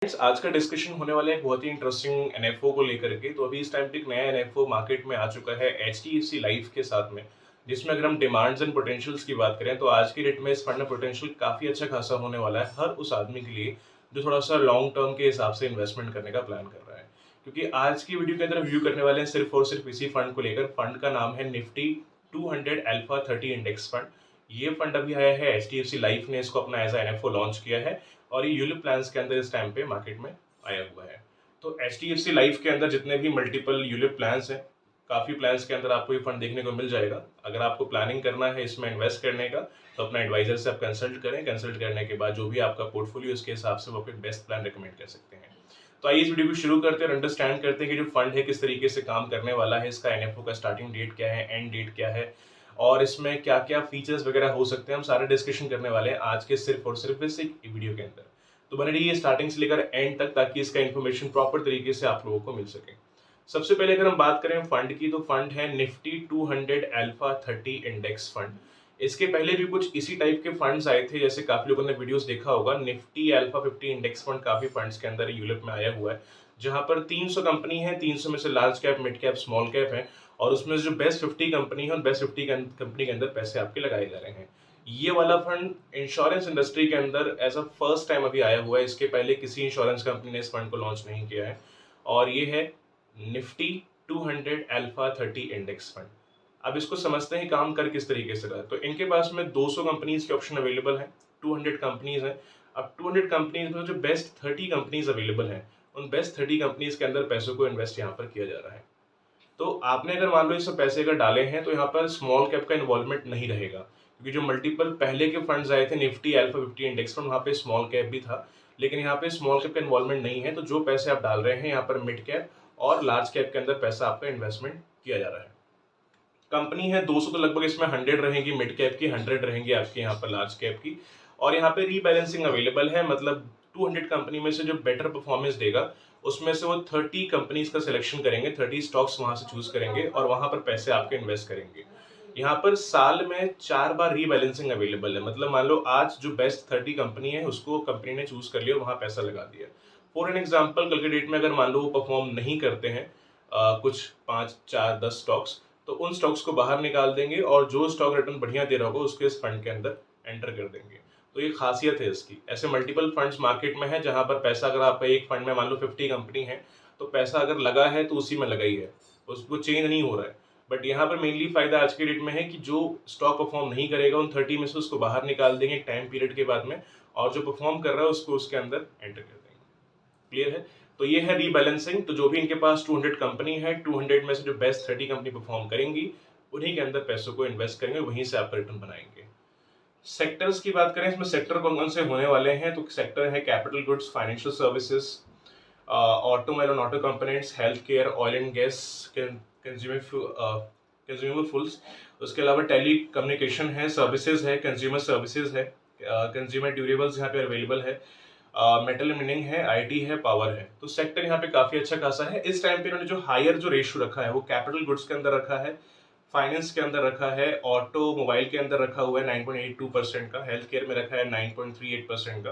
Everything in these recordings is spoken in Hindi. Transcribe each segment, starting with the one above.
फ्रेंड्स, आज का डिस्कशन होने वाला है एक बहुत ही इंटरेस्टिंग एनएफओ को लेकर के। तो अभी इस टाइम पे एक नया एनएफओ मार्केट में आ चुका है एचडीएफसी लाइफ के साथ में, जिसमें अगर हम डिमांड्स एंड पोटेंशियल्स की बात करें तो आज की डेट में इस फंड में पोटेंशियल काफी अच्छा खासा होने वाला है हर उस आदमी के लिए जो थोड़ा सा लॉन्ग टर्म के हिसाब से इन्वेस्टमेंट करने का प्लान कर रहा है। क्योंकि आज की वीडियो के अंदर व्यू करने वाले हैं सिर्फ और सिर्फ इसी फंड को लेकर। फंड का नाम है निफ्टी 200 अल्फा 30 इंडेक्स फंड। ये फंड अभी आया है, एचडीएफसी लाइफ ने इसको अपना एज एनएफओ लॉन्च किया है और ये यूलिप प्लान्स के अंदर इस टाइम पे मार्केट में आया हुआ है। तो एचडीएफसी लाइफ के अंदर जितने भी मल्टीपल यूलिप प्लान्स हैं, काफ़ी प्लान्स के अंदर आपको ये फंड देखने को मिल जाएगा। अगर आपको प्लानिंग करना है इसमें इन्वेस्ट करने का तो अपना एडवाइजर से आप कंसल्ट करें। कंसल्ट करने के बाद जो भी आपका पोर्टफोलियो उसके हिसाब से वो आपको बेस्ट प्लान रिकमेंड कर सकते हैं। तो आइए इस वीडियो को शुरू करते हैं और अंडरस्टैंड करते हैं कि जो फंड है किस तरीके से काम करने वाला है, इसका एनएफओ का स्टार्टिंग डेट क्या है, एंड डेट क्या है और इसमें क्या क्या फीचर्स वगैरह हो सकते हैं। हम सारे डिस्कशन करने वाले हैं आज के सिर्फ और सिर्फ इस एक वीडियो के अंदर। तो बने रहिए स्टार्टिंग से लेकर एंड तक ताकि इसका इन्फॉर्मेशन प्रॉपर तरीके से आप लोगों को मिल सके। सबसे पहले अगर हम बात करें फंड की, तो फंड है निफ्टी 200 अल्फा 30 इंडेक्स फंड। इसके पहले भी कुछ इसी टाइप के फंड्स आए थे, जैसे काफी लोगों ने वीडियोस देखा होगा। निफ्टी अल्फा 50 इंडेक्स फंड काफी फंड्स के अंदर यूरोप में आया हुआ है, जहां पर 300 कंपनी है। 300 में से large cap, mid cap, small cap है और उसमें से जो बेस्ट 50 कंपनी है उन बेस्ट 50 कंपनी के अंदर पैसे आपके लगाए जा रहे हैं। ये वाला फंड इंश्योरेंस इंडस्ट्री के अंदर एज अ फर्स्ट टाइम अभी आया हुआ है। इसके पहले किसी इंश्योरेंस कंपनी ने इस फंड को लॉन्च नहीं किया है और ये है निफ्टी 200 अल्फा 30 इंडेक्स फंड। अब इसको समझते हैं काम कर किस तरीके से रहा है। तो इनके पास में 200 कंपनीज के ऑप्शन अवेलेबल है, 200 कंपनीज है। अब 200 कंपनीज में जो बेस्ट 30 कंपनीज अवेलेबल है उन बेस्ट 30 कंपनीज के अंदर पैसों को इन्वेस्ट यहाँ पर किया जा रहा है। तो आपने अगर मान लो इसमें पैसे अगर डाले हैं तो यहाँ पर स्मॉल कैप का इन्वॉल्वमेंट नहीं रहेगा, क्योंकि जो मल्टीपल पहले के फंड्स आए थे निफ्टी अल्फा 50 इंडेक्स फंड, वहाँ पे स्मॉल कैप भी था, लेकिन यहाँ पे स्मॉल कैप का इन्वॉल्वमेंट नहीं है। तो जो पैसे आप डाल रहे हैं यहाँ पर मिड कैप और लार्ज कैप के अंदर पैसा आपका इन्वेस्टमेंट किया जा रहा है। कंपनी है 200, तो लगभग इसमें 100 रहेंगी मिड कैप की, 100 रहेंगी आपके यहाँ पर लार्ज कैप की। और यहाँ पे रीबैलेंसिंग अवेलेबल है, मतलब 200 कंपनी में से जो बेटर परफॉर्मेंस देगा उसमें से वो 30 कंपनीज का सिलेक्शन करेंगे, 30 स्टॉक्स वहां से चूज करेंगे और वहां पर पैसे आपके इन्वेस्ट करेंगे। यहाँ पर साल में 4 बार रीबैलेंसिंग अवेलेबल है, मतलब मान लो आज जो बेस्ट 30 कंपनी है उसको कंपनी ने चूज कर लिया और वहां पैसा लगा दिया। फॉर एन एग्जाम्पल, कल के डेट में अगर मान लो वो परफॉर्म नहीं करते हैं कुछ 5, 4, 10 स्टॉक्स, तो उन स्टॉक्स को बाहर निकाल देंगे और जो स्टॉक रिटर्न बढ़िया दे रहा होगा उसके इस फंड के अंदर एंटर कर देंगे। तो ये खासियत है इसकी। ऐसे मल्टीपल फंड्स मार्केट में है जहां पर पैसा अगर आपका एक फंड में मान लो 50 कंपनी है तो पैसा अगर लगा है तो उसी में लगा ही है, उसको चेंज नहीं हो रहा है। बट यहाँ पर मेनली फायदा आज के डेट में है कि जो स्टॉक परफॉर्म नहीं करेगा उन 30 में से उसको बाहर निकाल देंगे एक टाइम पीरियड के बाद में, और जो परफॉर्म कर रहा है उसको उसके अंदर एंटर कर देंगे। क्लियर है? तो ये है रीबैलेंसिंग। तो जो भी इनके पास 200 कंपनी है, 200 में से जो बेस्ट 30 कंपनी परफॉर्म करेंगी उन्हीं के अंदर पैसों को इन्वेस्ट करेंगे, वहीं से आपका रिटर्न बनाएंगे। सेक्टर्स की बात करें, इसमें सेक्टर कौन कौन से होने वाले हैं, तो सेक्टर है capital goods, financial services, automobile auto components, health care, oil and gas, consumables. उसके अलावा टेली कम्युनिकेशन है, सर्विसेज है, कंज्यूमर सर्विसेज है, कंज्यूमर ड्यूरेबल्स यहाँ पे अवेलेबल है, मेटल मिनिंग है, आईटी है, पावर है। तो सेक्टर यहाँ पे काफी अच्छा खासा है। इस टाइम पे इन्होंने जो हायर जो रेशियो रखा है वो कैपिटल गुड्स के अंदर रखा है, फाइनेंस के अंदर रखा है, ऑटो मोबाइल के अंदर रखा हुआ है 9.82% का, हेल्थ केयर में रखा है 9.38% का।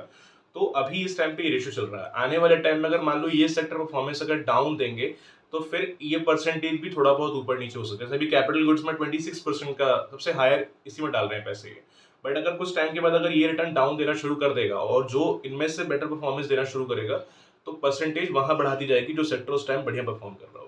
तो अभी इस टाइम पे ये रेशियो चल रहा है। आने वाले टाइम में अगर मान लो ये सेक्टर परफॉर्मेंस अगर डाउन देंगे तो फिर ये परसेंटेज भी थोड़ा बहुत ऊपर नीचे हो सकता है। जैसे अभी कैपिटल गुड्स में 26% का सबसे हायर इसी में डाल रहे हैं पैसे ये। बट अगर कुछ टाइम के बाद अगर ये रिटर्न डाउन देना शुरू कर देगा और जो इनमें से बेटर परफॉर्मेंस देना शुरू करेगा तो परसेंटेज वहां बढ़ा दी जाएगी जो सेक्टर उस टाइम बढ़िया परफॉर्म कर रहा होगा।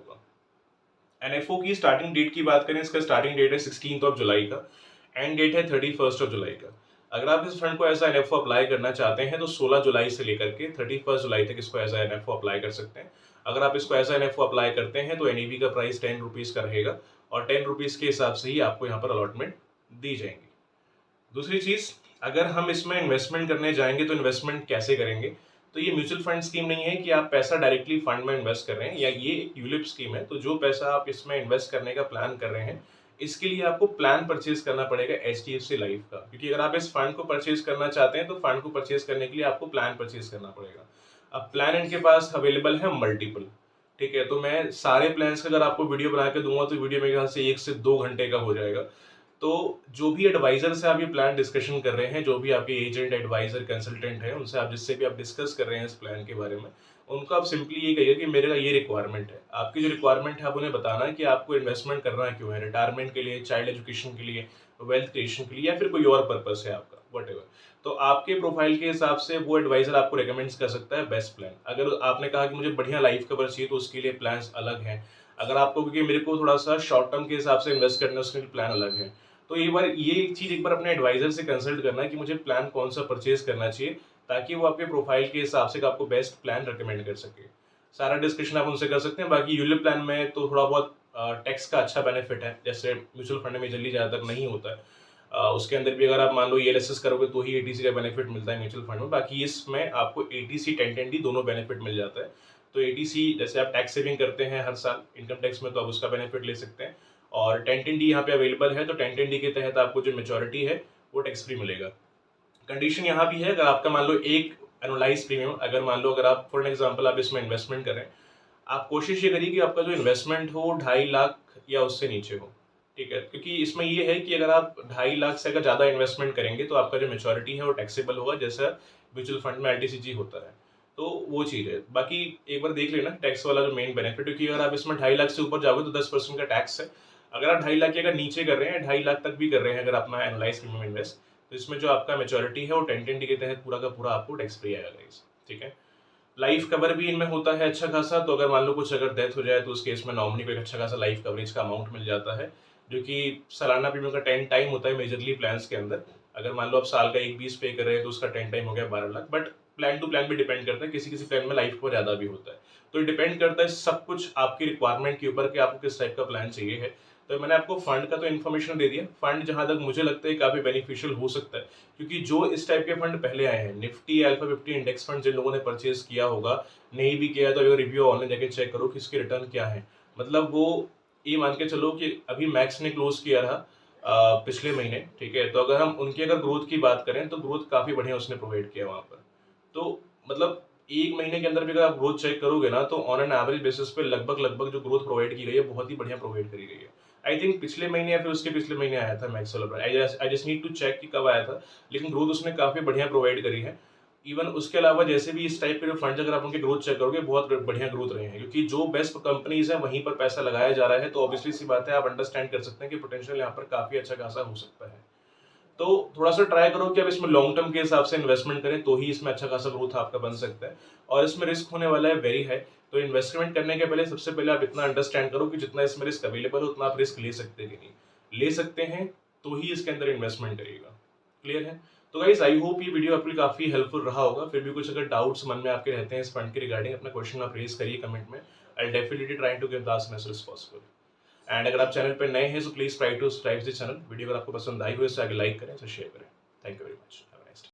एनएफओ की स्टार्टिंग डेट की बात करें, इसका स्टार्टिंग डेट है 16 जुलाई का, एंड डेट है 31 जुलाई का। अगर आप इस फंड को एज एनएफओ अप्लाई करना चाहते हैं तो 16 जुलाई से लेकर के 31 जुलाई तक इसको एज एनएफओ अप्लाई कर सकते हैं। अगर आप इसको एज एनएफओ अप्लाई करते हैं तो एनईवी का प्राइस 10 रुपीज का रहेगा और 10 रुपीज के हिसाब से ही आपको यहाँ पर अलॉटमेंट दी जाएंगी। दूसरी चीज, अगर हम इसमें इन्वेस्टमेंट करने जाएंगे तो इन्वेस्टमेंट कैसे करेंगे, तो ये म्यूचुअल फंड स्कीम नहीं है कि आप पैसा डायरेक्टली फंड में इन्वेस्ट कर रहे हैं, या ये एक यूलिप स्कीम है। तो जो पैसा आप इसमें इन्वेस्ट करने का प्लान कर रहे हैं इसके लिए आपको प्लान परचेज करना पड़ेगा एचडीएफसी लाइफ का, क्योंकि अगर आप इस फंड को परचेज करना चाहते हैं तो फंड को परचेज करने के लिए आपको प्लान परचेज करना पड़ेगा। अब प्लान इनके पास अवेलेबल है मल्टीपल, ठीक है। तो मैं सारे प्लान्स का अगर आपको वीडियो बना के दूंगा तो वीडियो मेरे ख्याल से 1 से 2 घंटे का हो जाएगा। तो जो भी एडवाइजर से आप ये प्लान डिस्कशन कर रहे हैं, जो भी आपके एजेंट, एडवाइजर, कंसल्टेंट है, उनसे आप जिससे भी आप डिस्कस कर रहे हैं इस प्लान के बारे में, उनको आप सिंपली ये कहिए कि मेरे का ये रिक्वायरमेंट है। आपकी जो रिक्वायरमेंट है आप उन्हें बताना है कि आपको इन्वेस्टमेंट करना क्यों है, रिटायरमेंट के लिए, चाइल्ड एजुकेशन के लिए, वेल्थ क्रिएशन के लिए, या फिर कोई और पर्पस है आपका, व्हाटएवर। तो आपके प्रोफाइल के हिसाब से वो एडवाइजर आपको रिकमेंड्स कर सकता है बेस्ट प्लान। अगर आपने कहा कि मुझे बढ़िया लाइफ कवर चाहिए तो उसके लिए प्लान्स अलग हैं। अगर आपको क्योंकि मेरे को थोड़ा सा शॉर्ट टर्म के हिसाब से इन्वेस्ट करना है उसके लिए प्लान अलग है। तो ये चीज एक बार अपने एडवाइजर से कंसल्ट करना है कि मुझे प्लान कौन सा परचेज करना चाहिए, ताकि वो आपके प्रोफाइल के हिसाब से आपको बेस्ट प्लान रिकमेंड कर सके। सारा डिस्कशन आप उनसे कर सकते हैं। बाकी यूलिप प्लान में तो थोड़ा बहुत टैक्स का अच्छा बेनिफिट है, जैसे म्यूचुअल फंड में जल्दी ज़्यादातर नहीं होता है। उसके अंदर भी अगर आप मान लो ईएलएसएस करोगे तो ही एटीसी का बेनिफिट मिलता है म्यूचुअल फंड में। बाकी इसमें आपको एटीसी 1010डी दोनों बेनिफिट मिल जाता है। तो एटीसी जैसे आप टैक्स सेविंग करते हैं हर साल इनकम टैक्स में, तो आप उसका बेनिफिट ले सकते हैं। और 1010डी यहाँ पे अवेलेबल है, तो 1010डी के तहत आपको जो मेच्योरिटी है वो टैक्स फ्री मिलेगा। कंडीशन यहाँ भी है, अगर आपका मान लो एक एनुलाइज प्रीमियम, अगर मान लो अगर आप फॉर एग्जांपल आप इसमें इन्वेस्टमेंट करें, आप कोशिश ये करिए कि आपका जो इन्वेस्टमेंट हो 2.5 लाख या उससे नीचे हो। ठीक है, क्योंकि इसमें ये है कि अगर आप 2.5 लाख से अगर ज़्यादा इन्वेस्टमेंट करेंगे तो आपका जो मेच्योरिटी है वो टैक्सेबल होगा, जैसा म्यूचुअल फंड में एलटीसीजी होता है। तो वो चीज़ है। बाकी एक बार देख लेना टैक्स वाला जो मेन बेनिफिट, क्योंकि अगर आप इसमें 2.5 लाख से ऊपर जाओगे तो 10% का टैक्स है। अगर आप 2.5 लाख के अगर नीचे कर रहे हैं, 2.5 लाख तक भी कर रहे हैं अगर अपना एनालाइज प्रीमियम इन्वेस्ट, तो इसमें जो आपका मेच्योरिटी है वो 1010डी के तहत पूरा का पूरा आपको टैक्स फ्री आएगा गाइस। ठीक है, लाइफ कवर भी इनमें होता है अच्छा खासा। तो अगर मान लो कुछ अगर डेथ हो जाए तो उस केस में नॉमिनी को एक अच्छा खासा लाइफ कवरेज का अमाउंट मिल जाता है, जो कि सालाना प्रीमियम का 10 टाइम होता है मेजरली प्लान्स के अंदर। अगर मान लो आप साल का 1/20 पे कर रहे हैं तो उसका 10 टाइम हो गया 12 lakh. But plan to plan भी डिपेंड करता है, किसी किसी प्लान में लाइफ कवर ज़्यादा भी होता है। तो डिपेंड करता है सब कुछ आपकी रिक्वायरमेंट के ऊपर कि आपको किस टाइप का प्लान चाहिए है। तो मैंने आपको फंड का तो इन्फॉर्मेशन दे दिया। फंड जहां तक मुझे लगता है काफ़ी बेनिफिशियल हो सकता है, क्योंकि जो इस टाइप के फंड पहले आए हैं, निफ्टी, अल्फा 50 इंडेक्स फंड, जिन लोगों ने परचेज किया होगा, नहीं भी किया तो अगर रिव्यू ऑनलाइन जाके चेक करो कि इसके रिटर्न क्या है। मतलब वो ये मान के चलो कि अभी मैक्स ने क्लोज किया रहा पिछले महीने। ठीक है, तो अगर हम उनकी अगर ग्रोथ की बात करें तो ग्रोथ काफ़ी बढ़िया उसने प्रोवाइड किया वहाँ पर। तो मतलब एक महीने के अंदर भी अगर आप ग्रोथ चेक करोगे ना, तो ऑन एन एवरेज बेसिस पे लगभग लगभग जो ग्रोथ प्रोवाइड की गई है बहुत ही बढ़िया प्रोवाइड करी गई है। आई थिंक पिछले महीने या फिर उसके पिछले महीने आया था मैक्स वाला। I just need to check कि कब आया था, लेकिन ग्रोथ उसने काफ़ी बढ़िया प्रोवाइड करी है। इवन उसके अलावा जैसे भी इस टाइप के जो फंड अगर आप उनके ग्रोथ चेक करोगे बहुत बढ़िया ग्रोथ रहे हैं, क्योंकि जो बेस्ट कंपनीज है वहीं पर पैसा लगाया जा रहा है। तो ऑब्वियसली सी बात है, आप अंडरस्टैंड कर सकते हैं कि पोटेंशियल यहाँ पर काफ़ी अच्छा खासा हो सकता है। तो थोड़ा सा ट्राई करो कि अब इसमें लॉन्ग टर्म के हिसाब से इन्वेस्टमेंट करें तो ही इसमें अच्छा खासा ग्रोथ आपका बन सकता है। और इसमें रिस्क होने वाला है वेरी हाई। तो इन्वेस्टमेंट करने के पहले सबसे पहले आप इतना अंडरस्टैंड करो कि जितना इसमें रिस्क अवेलेबल हो उतना आप रिस्क ले सकते हैं कि नहीं ले सकते हैं, तो ही इसके अंदर इन्वेस्टमेंट करिएगा। क्लियर है? तो गाइस आई होप ये वीडियो आपके लिए काफी हेल्पफुल रहा होगा। फिर भी कुछ अगर डाउट्स मन में आपके रहते हैं इस फंड के रिगार्डिंग, अपना क्वेश्चन आप रेज करिए कमेंट में। I definitely try to give the answer as possible. And अगर आप चैनल पर नए हैं तो please try to subscribe the channel. Video अगर आपको पसंद आई हो इसे आगे लाइक करें, इसे शेयर करें। Thank you very much.